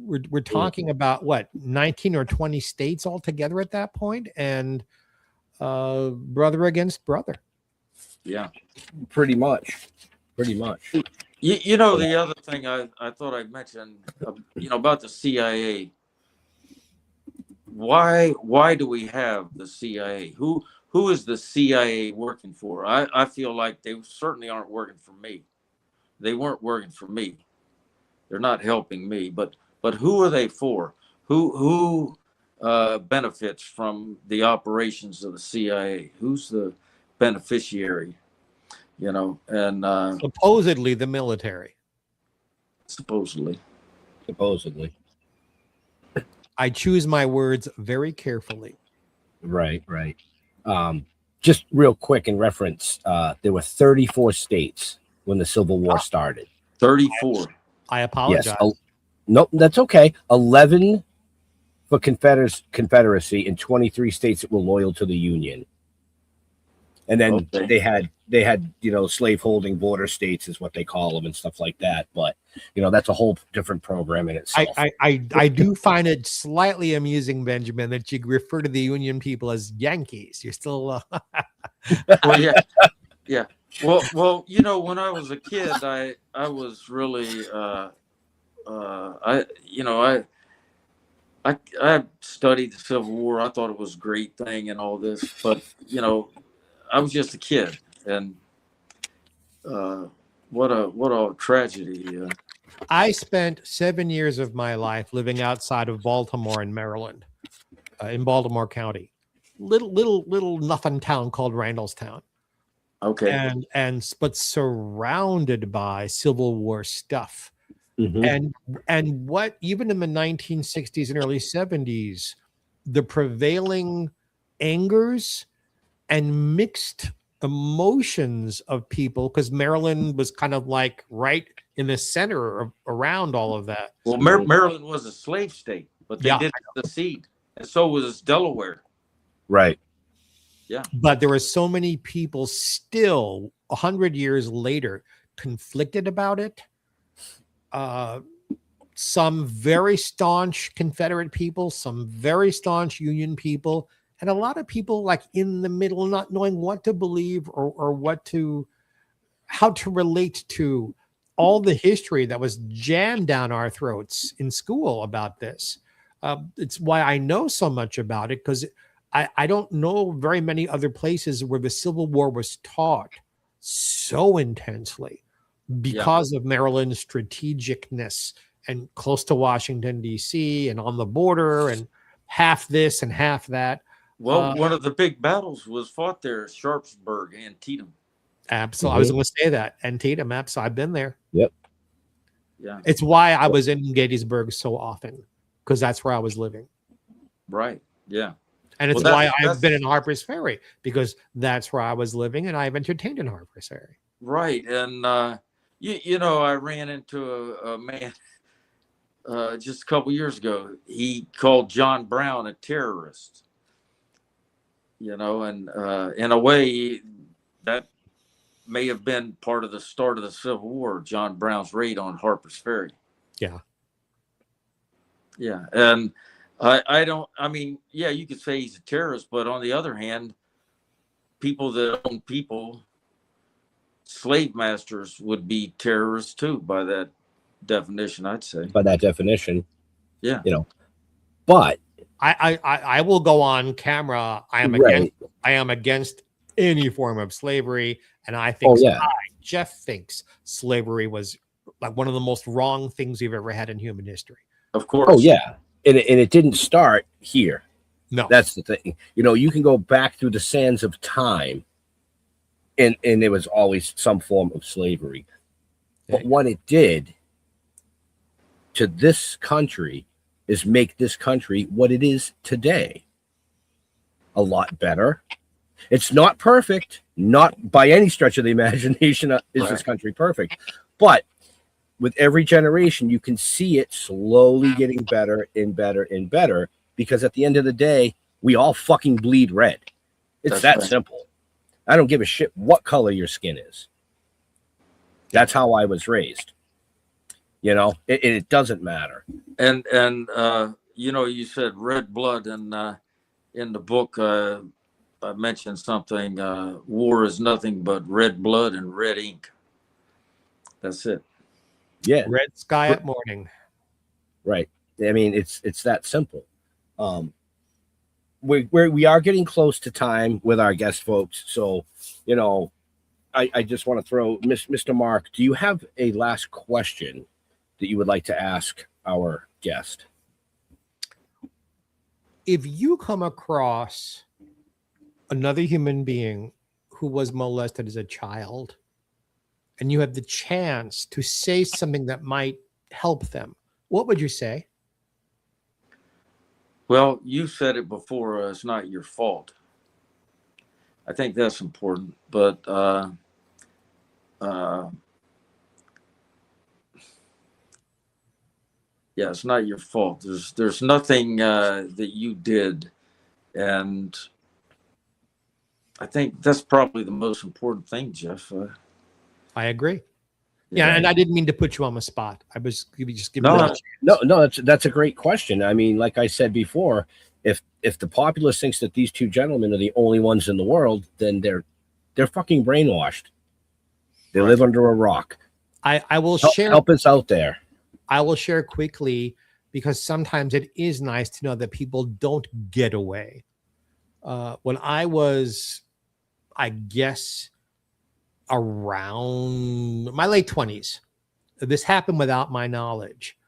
we're talking about what, 19 or 20 states altogether at that point, and brother against brother. Yeah, pretty much. You know, the other thing I thought I'd mention, you know, about the CIA. Why do we have the CIA? Who is the CIA working for? I feel like they certainly aren't working for me. They weren't working for me. They're not helping me. But who are they for? Who benefits from the operations of the CIA? Who's the beneficiary? You know, and supposedly the military. Supposedly. I choose my words very carefully. Right. Just real quick in reference, there were 34 states when the Civil War started. 34. I apologize. Yes. Nope, that's okay. 11 for Confederacy and 23 states that were loyal to the Union. And then they had, you know, slaveholding border states is what they call them and stuff like that. But, you know, that's a whole different program in itself. I do find it slightly amusing, Benjamin, that you refer to the Union people as Yankees. You're still. Well, yeah. Well, you know, when I was a kid, I was really, I studied the Civil War. I thought it was a great thing and all this, but you know, I was just a kid, and what a tragedy. I spent 7 years of my life living outside of Baltimore in Maryland, in Baltimore County, little nothing town called Randallstown. Okay. But surrounded by Civil War stuff. Mm-hmm. And what, even in the 1960s and early 70s, the prevailing angers and mixed emotions of people, because Maryland was kind of like right in the center of around all of that. Well, Maryland was a slave state, but they didn't secede, and so was Delaware. Right. Yeah. But there are so many people still 100 years later conflicted about it. Some very staunch Confederate people, some very staunch Union people, and a lot of people like in the middle, not knowing what to believe or how to relate to all the history that was jammed down our throats in school about this. It's why I know so much about it, because I don't know very many other places where the Civil War was taught so intensely because of Maryland's strategicness and close to Washington, D.C. and on the border and half this and half that. Well, one of the big battles was fought there, Sharpsburg, Antietam. Absolutely. I was going to say that. Antietam, absolutely. I've been there. Yep. Yeah. It's why I was in Gettysburg so often, because that's where I was living. Right. Yeah. And it's why I've been in Harper's Ferry, because that's where I was living and I've entertained in Harper's Ferry. Right. And, you know, I ran into a man just a couple years ago. He called John Brown a terrorist, you know, and in a way that may have been part of the start of the Civil War, John Brown's raid on Harper's Ferry. Yeah. Yeah. And I mean, yeah, you could say he's a terrorist, but on the other hand, people that own people, slave masters, would be terrorists too, by that definition, I'd say. By that definition. Yeah. You know, but I will go on camera. I am against any form of slavery. And I think Jeff thinks slavery was like one of the most wrong things we've ever had in human history. Of course. Oh, yeah. And it didn't start here. No. That's the thing. You know, you can go back through the sands of time and there was always some form of slavery. But what it did to this country is make this country what it is today. A lot better. It's not perfect, not by any stretch of the imagination is this country perfect. But with every generation, you can see it slowly getting better and better and better, because at the end of the day, we all fucking bleed red. It's that simple. I don't give a shit what color your skin is. That's how I was raised. You know, it doesn't matter. And you know, you said red blood, and in the book, I mentioned something. War is nothing but red blood and red ink. That's it. Yeah. Red sky at morning. Right. I mean, it's that simple. We are getting close to time with our guest folks. So, you know, I just want to throw Mr. Mark, do you have a last question that you would like to ask our guest? If you come across another human being who was molested as a child, and you have the chance to say something that might help them, what would you say? Well, you said it before. It's not your fault. I think that's important. But yeah, it's not your fault. There's nothing that you did, and I think that's probably the most important thing, Jeff. I agree. Yeah, and I didn't mean to put you on the spot. I was just giving No, that's a great question. I mean, like I said before, if the populace thinks that these two gentlemen are the only ones in the world, then they're fucking brainwashed. They live under a rock. I will share. Help us out there. I will share quickly, because sometimes it is nice to know that people don't get away. When I was, I guess, around my late 20s, this happened without my knowledge.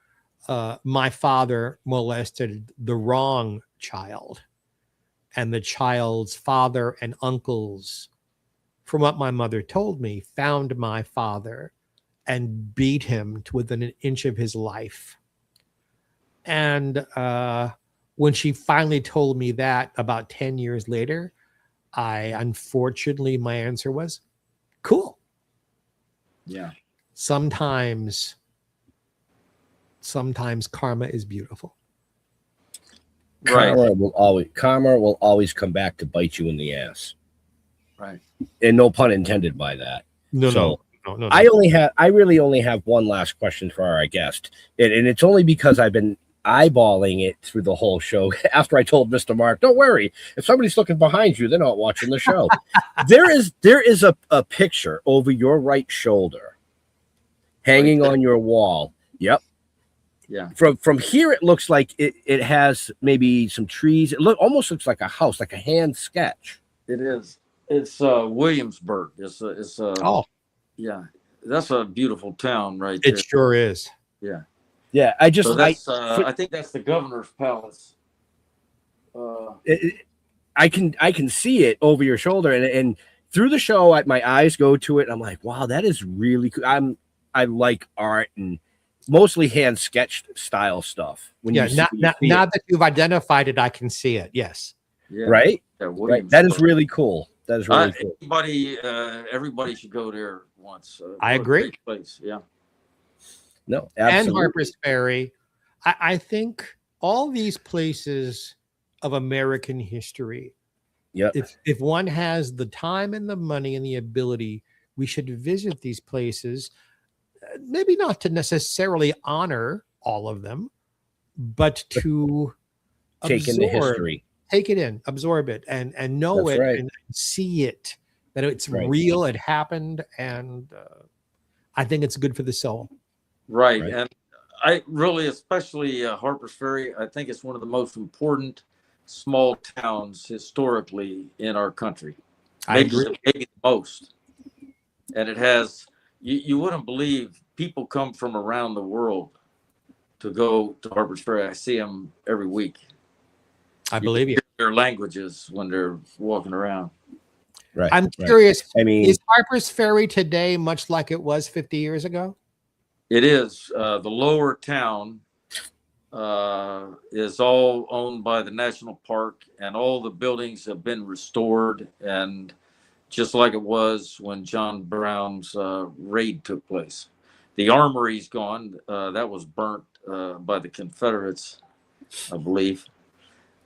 My father molested the wrong child, and the child's father and uncles, from what my mother told me, found my father and beat him to within an inch of his life. And when she finally told me that about 10 years later, unfortunately, my answer was, cool. Yeah. Sometimes karma is beautiful. Right. Karma will always come back to bite you in the ass. Right. And no pun intended by that. No. I really only have one last question for our guest, and it's only because I've been eyeballing it through the whole show. After I told Mr. Mark, don't worry, if somebody's looking behind you, they're not watching the show. there is a picture over your right shoulder hanging on your wall. Yep. Yeah. From here, it looks like it has maybe some trees. It almost looks like a house, like a hand sketch. It is. It's Williamsburg. Yeah, that's a beautiful town right there. It sure is. Yeah. Yeah, I think that's the governor's palace. I can see it over your shoulder, and through the show, my eyes go to it. And I'm like, wow, that is really cool. I like art and mostly hand sketched style stuff. Now that you've identified it, I can see it. Yes. Yeah. Right. Yeah, right. That is really cool. That is really cool. Everybody should go there once. I agree. Place. Yeah. No, absolutely. And Harper's Ferry. I think all these places of American history. Yeah. If one has the time and the money and the ability, we should visit these places. Maybe not to necessarily honor all of them, but to take in the history. Take it in, absorb it, and know That's it right. and see it, that it's right. real, it happened, and I think it's good for the soul. Right. And I really, especially Harper's Ferry, I think it's one of the most important small towns historically in our country. I agree. Maybe the most. And it has, you wouldn't believe people come from around the world to go to Harper's Ferry. I see them every week. I believe you. Their languages when they're walking around. Right. I'm curious. I mean, is Harper's Ferry today much like it was 50 years ago? It is. The lower town is all owned by the national park, and all the buildings have been restored, and just like it was when John Brown's raid took place. The armory's gone. That was burnt by the Confederates, I believe.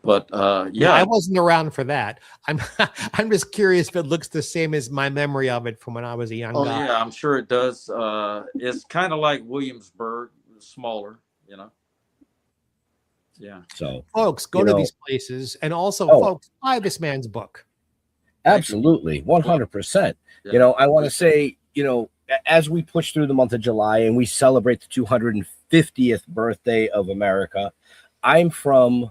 But yeah, I wasn't around for that. I'm just curious if it looks the same as my memory of it from when I was a young guy. Yeah, I'm sure it does. It's kind of like Williamsburg, smaller, Yeah. So, folks, go to these places, and also, folks, buy this man's book. Absolutely, 100%. Yeah. I want to say, as we push through the month of July and we celebrate the 250th birthday of America, I'm from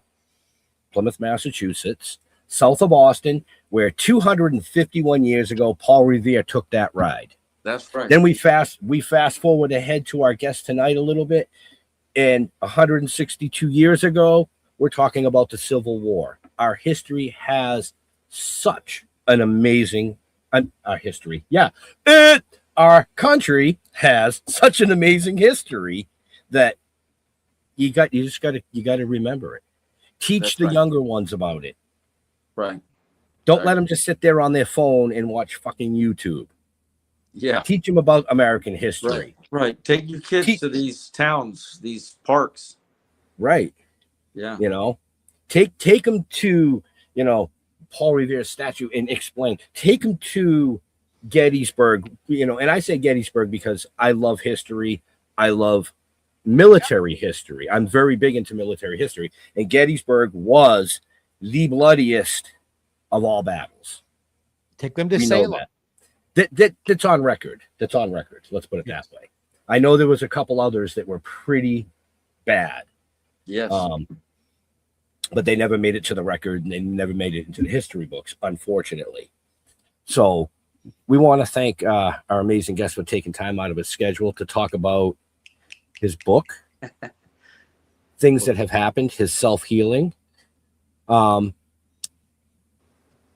Plymouth, Massachusetts, south of Boston, where 251 years ago, Paul Revere took that ride. That's right. Then we fast forward ahead to our guest tonight a little bit. And 162 years ago, we're talking about the Civil War. Our history has such an amazing our history. Yeah. Our country has such an amazing history that you got to remember it. Teach the younger ones about it. Right. Don't let them just sit there on their phone and watch fucking YouTube. Yeah. Teach them about American history. Right. Take your kids to these towns, these parks. Right. Yeah. Take them to, Paul Revere's statue and explain. Take them to Gettysburg, and I say Gettysburg because I love history. I love military history. I'm very big into military history, and Gettysburg was the bloodiest of all battles. Take them to Salem. That's on record. That's on record. Let's put it that way. I know there was a couple others that were pretty bad. Yes. But they never made it to the record, and they never made it into the history books, unfortunately. So we want to thank our amazing guest for taking time out of his schedule to talk about his book, things that have happened, his self-healing.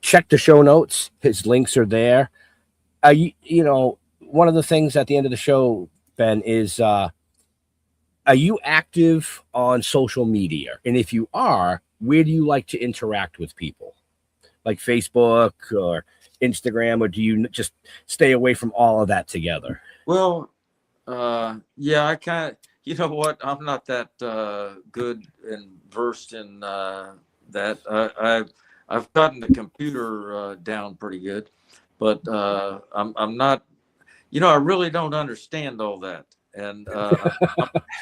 Check the show notes. His links are there. One of the things at the end of the show, Ben, is are you active on social media? And if you are, where do you like to interact with people? Like Facebook or Instagram, or do you just stay away from all of that together? Well, yeah, I kind of, You know what? I'm not that good and versed in that. I've gotten the computer down pretty good, but I'm not. You know, I really don't understand all that, and I'm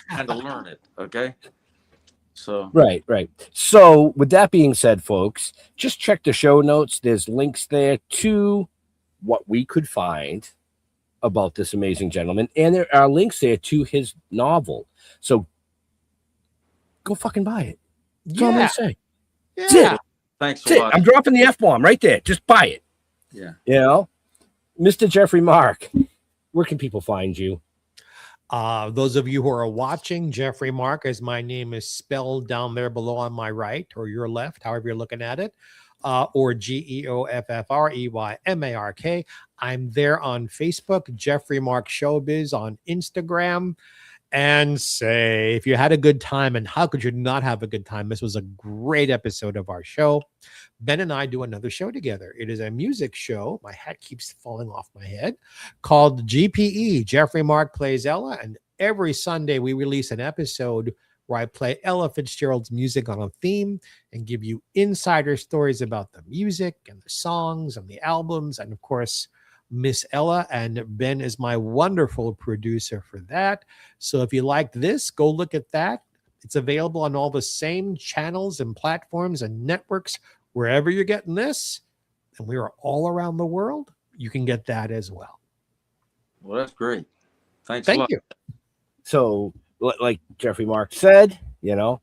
trying to learn it. Okay, so Right. So, with that being said, folks, just check the show notes. There's links there to what we could find about this amazing gentleman, and there are links there to his novel. So, go fucking buy it. That's all I'm gonna say. That's Yeah. it. thanks That's a it. lot. I'm dropping the F-bomb right there. Just buy it. Yeah. You know, Mr. Jeffrey Mark, where can people find you? Those of you who are watching, Jeffrey Mark, as my name is spelled down there below on my right or your left, however you're looking at it, or GeoffreyMark. I'm there on Facebook, Jeffrey Mark Showbiz on Instagram. And say, if you had a good time, and how could you not have a good time? This was a great episode of our show. Ben and I do another show together. It is a music show. My hat keeps falling off my head, called GPE. Jeffrey Mark Plays Ella. And every Sunday we release an episode where I play Ella Fitzgerald's music on a theme and give you insider stories about the music and the songs and the albums. And of course, Miss Ella, and Ben is my wonderful producer for that. So if you liked this, go look at that. It's available on all the same channels and platforms and networks, wherever you're getting this. And we are all around the world. You can get that as well. Well, that's great. Thanks a Thank lot. you. So, like Jeffrey Mark said, you know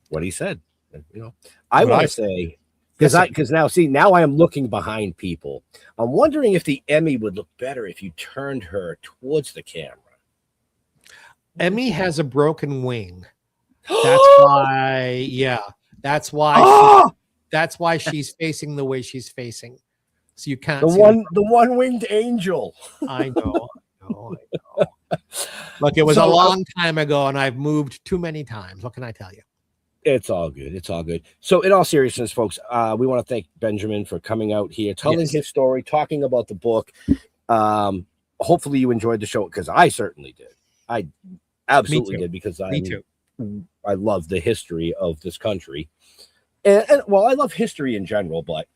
what he said. You know, I What want I to say Listen. because now I am looking behind people. I'm wondering if the Emmy would look better if you turned her towards the camera. Emmy has a broken wing. That's why, that's why she's facing the way she's facing. So you can't The see one winged angel. I know. Look, it was a long time ago, and I've moved too many times. What can I tell you? It's all good. It's all good. So, in all seriousness, folks, we want to thank Benjamin for coming out here, telling Yes. his story, talking about the book. Hopefully, you enjoyed the show, because I certainly did. I absolutely did, because Me too. I love the history of this country, and well, I love history in general. But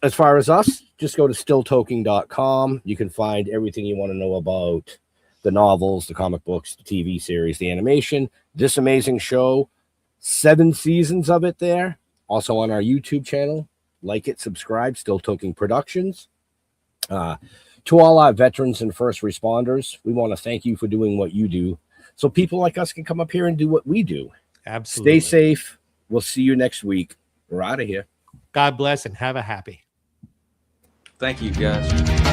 as far as us, just go to stilltoking.com. You can find everything you want to know about the novels, the comic books, the TV series, the animation, this amazing show, 7 seasons of it there. Also on our YouTube channel. Like it, subscribe, Still Toking Productions. To all our veterans and first responders, we want to thank you for doing what you do, so people like us can come up here and do what we do. Absolutely. Stay safe. We'll see you next week. We're out of here. God bless and have a happy. Thank you, guys.